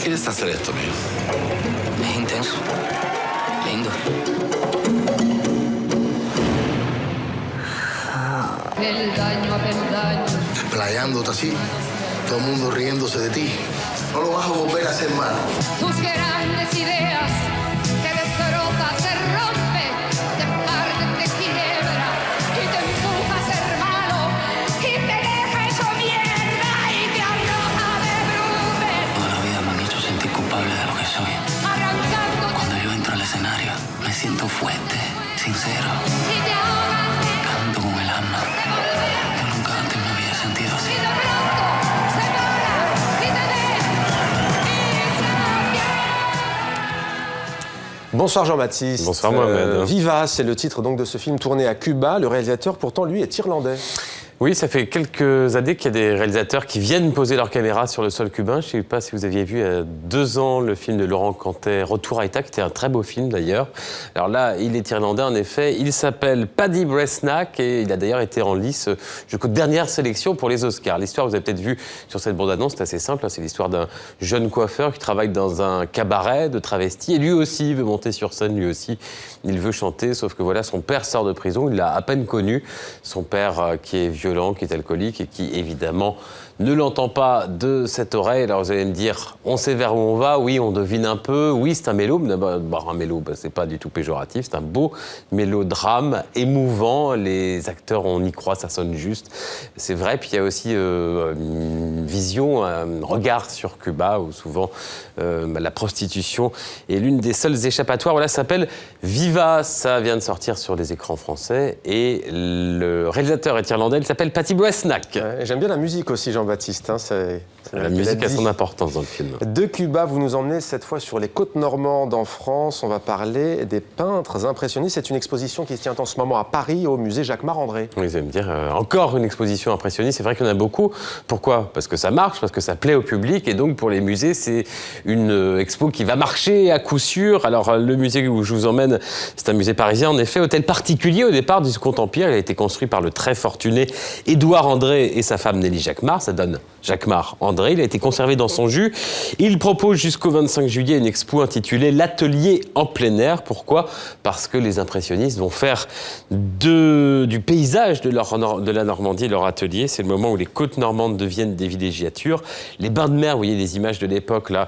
quieres hacer esto, mío? Es intenso. Lindo. Desplayándote así, todo el mundo riéndose de ti. No lo vas a volver a hacer mal. Tus grandes ideas te destroza, te rompe, te parte, te quiebra y te empuja a ser malo y te deja hecho mierda y te arroja de bruces. Toda la vida me han hecho sentir culpable de lo que soy. Arrancándote. Cuando yo entro al escenario, me siento fuerte, sincero. Y te ahogas. Canto con el alma. Yo nunca antes me había sentido así. Y de pronto se para y te ve. Bonsoir Jean-Baptiste. Bonsoir Mohamed. Viva, c'est le titre donc de ce film tourné à Cuba. Le réalisateur, pourtant, lui, est irlandais. Oui, ça fait quelques années qu'il y a des réalisateurs qui viennent poser leur caméra sur le sol cubain. Je ne sais pas si vous aviez vu il y a 2 ans le film de Laurent Cantet, Retour à État, qui était un très beau film d'ailleurs. Alors là, il est irlandais en effet. Il s'appelle Paddy Bresnack et il a d'ailleurs été en lice jusqu'aux dernières sélections pour les Oscars. L'histoire, vous avez peut-être vu sur cette bande-annonce, c'est assez simple. C'est l'histoire d'un jeune coiffeur qui travaille dans un cabaret de travestis et lui aussi veut monter sur scène, lui aussi. Il veut chanter, sauf que voilà, son père sort de prison, il l'a à peine connu. Son père qui est violent, qui est alcoolique et qui, évidemment, ne l'entend pas de cette oreille. Alors vous allez me dire, on sait vers où on va, oui, on devine un peu, oui, c'est un mélo, un mélo, c'est pas du tout péjoratif, c'est un beau mélodrame émouvant, les acteurs, on y croit, ça sonne juste, c'est vrai. Puis il y a aussi une vision, un regard sur Cuba, où souvent la prostitution est l'une des seules échappatoires. Voilà, ça s'appelle Viva, ça vient de sortir sur les écrans français, et le réalisateur est irlandais, il s'appelle Paddy Bresnack. J'aime bien la musique aussi, Jean-Baptiste. Hein, la musique a son importance dans le film. De Cuba, vous nous emmenez cette fois sur les côtes normandes en France. On va parler des peintres impressionnistes. C'est une exposition qui se tient en ce moment à Paris, au musée Jacquemart-André. Oui, vous allez me dire, encore une exposition impressionniste. C'est vrai qu'il y en a beaucoup. Pourquoi ? Parce que ça marche, parce que ça plaît au public. Et donc, pour les musées, c'est une expo qui va marcher à coup sûr. Alors, le musée où je vous emmène, c'est un musée parisien, en effet, hôtel particulier au départ du Second Empire. Il a été construit par le très fortuné Édouard André et sa femme Nelly Jacquemart. Ça donne Jacquemart-André. Il a été conservé dans son jus. Il propose jusqu'au 25 juillet une expo intitulée L'atelier en plein air. Pourquoi ? Parce que les impressionnistes vont faire du paysage de la Normandie leur atelier. C'est le moment où les côtes normandes deviennent des villégiatures. Les bains de mer, vous voyez des images de l'époque là,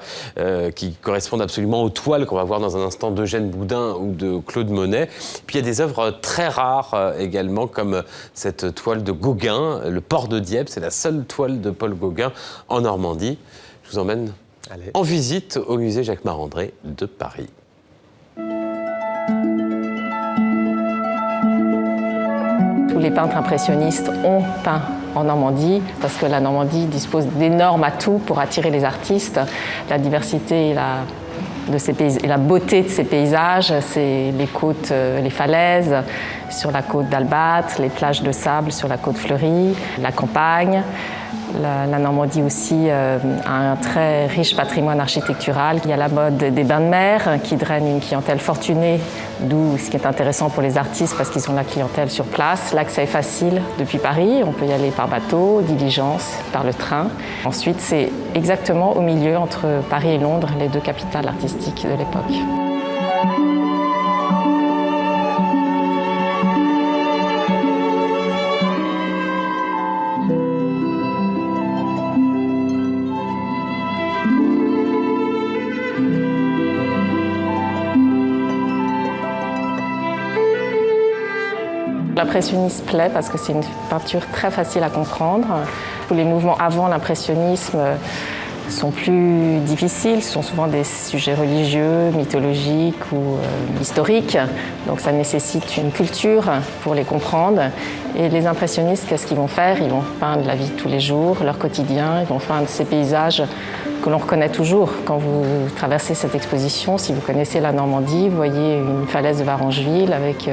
qui correspondent absolument aux toiles qu'on va voir dans un instant d'Eugène Boudin ou de Claude Monet. Puis il y a des œuvres très rares également, comme cette toile de Gauguin, Le Port de Dieppe. C'est la seule toile de Paul Gauguin en Normandie. Je vous emmène en visite au musée Jacquemart-André de Paris. Tous les peintres impressionnistes ont peint en Normandie, parce que la Normandie dispose d'énormes atouts pour attirer les artistes. La diversité et la beauté de ces paysages, c'est les côtes, les falaises, sur la côte d'Albâtre, les plages de sable sur la côte fleurie, la campagne. La Normandie aussi a un très riche patrimoine architectural. Il y a la mode des bains de mer qui drainent une clientèle fortunée, d'où ce qui est intéressant pour les artistes parce qu'ils ont la clientèle sur place. L'accès est facile depuis Paris, on peut y aller par bateau, diligence, par le train. Ensuite, c'est exactement au milieu entre Paris et Londres, les 2 capitales artistiques de l'époque. L'impressionnisme plaît parce que c'est une peinture très facile à comprendre. Tous les mouvements avant l'impressionnisme sont plus difficiles, ce sont souvent des sujets religieux, mythologiques ou historiques. Donc ça nécessite une culture pour les comprendre. Et les impressionnistes, qu'est-ce qu'ils vont faire ? Ils vont peindre la vie de tous les jours, leur quotidien, ils vont peindre ces paysages que l'on reconnaît toujours. Quand vous traversez cette exposition, si vous connaissez la Normandie, vous voyez une falaise de Varengeville avec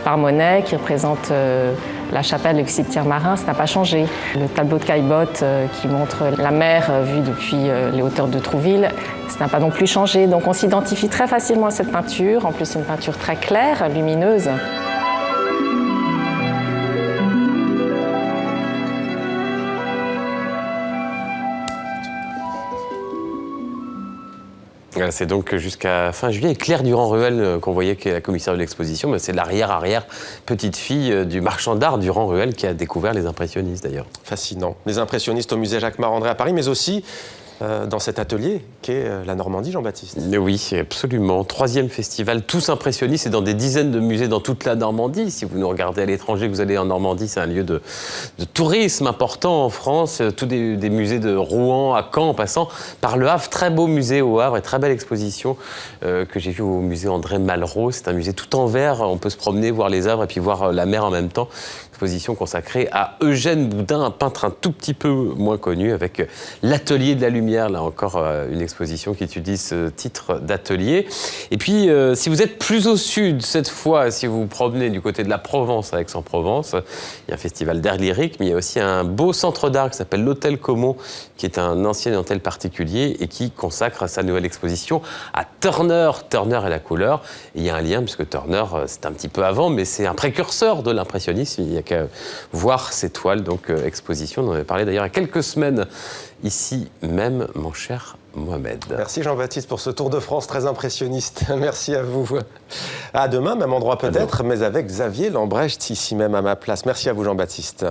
par Monet qui représente la chapelle et le cimetière marin, ça n'a pas changé. Le tableau de Caillebotte qui montre la mer vue depuis les hauteurs de Trouville, ça n'a pas non plus changé. Donc on s'identifie très facilement à cette peinture. En plus, c'est une peinture très claire, lumineuse. C'est donc jusqu'à fin juillet. Et Claire Durand-Ruel, qu'on voyait qui est la commissaire de l'exposition, mais c'est l'arrière-arrière petite-fille du marchand d'art Durand-Ruel qui a découvert les impressionnistes d'ailleurs. Fascinant. Les impressionnistes au musée Jacques-Marandré à Paris, mais aussi dans cet atelier qu'est la Normandie, Jean-Baptiste. Oui, absolument. 3e festival, tous impressionnistes, et dans des dizaines de musées dans toute la Normandie. Si vous nous regardez à l'étranger, vous allez en Normandie, c'est un lieu de tourisme important en France. Tous des musées de Rouen à Caen, en passant par Le Havre. Très beau musée au Havre et très belle exposition que j'ai vue au musée André Malraux. C'est un musée tout en verre. On peut se promener, voir les œuvres et puis voir la mer en même temps. Exposition consacrée à Eugène Boudin, un peintre un tout petit peu moins connu, avec l'Atelier de la Lumière. Là encore, une exposition qui utilise ce titre d'atelier. Et puis, si vous êtes plus au sud, cette fois, si vous vous promenez du côté de la Provence, à Aix-en-Provence, il y a un festival d'art lyrique, mais il y a aussi un beau centre d'art qui s'appelle l'Hôtel Comont, qui est un ancien hôtel particulier et qui consacre sa nouvelle exposition à Turner. Turner et la couleur. Et il y a un lien, puisque Turner, c'est un petit peu avant, mais c'est un précurseur de l'impressionnisme. Il y a qu'à voir ces toiles, donc exposition. On en avait parlé d'ailleurs il y a quelques semaines, ici même, mon cher Mohamed. Merci Jean-Baptiste pour ce Tour de France très impressionniste. Merci à vous. À demain, même endroit peut-être, mais avec Xavier Lambrecht ici même à ma place. Merci à vous Jean-Baptiste.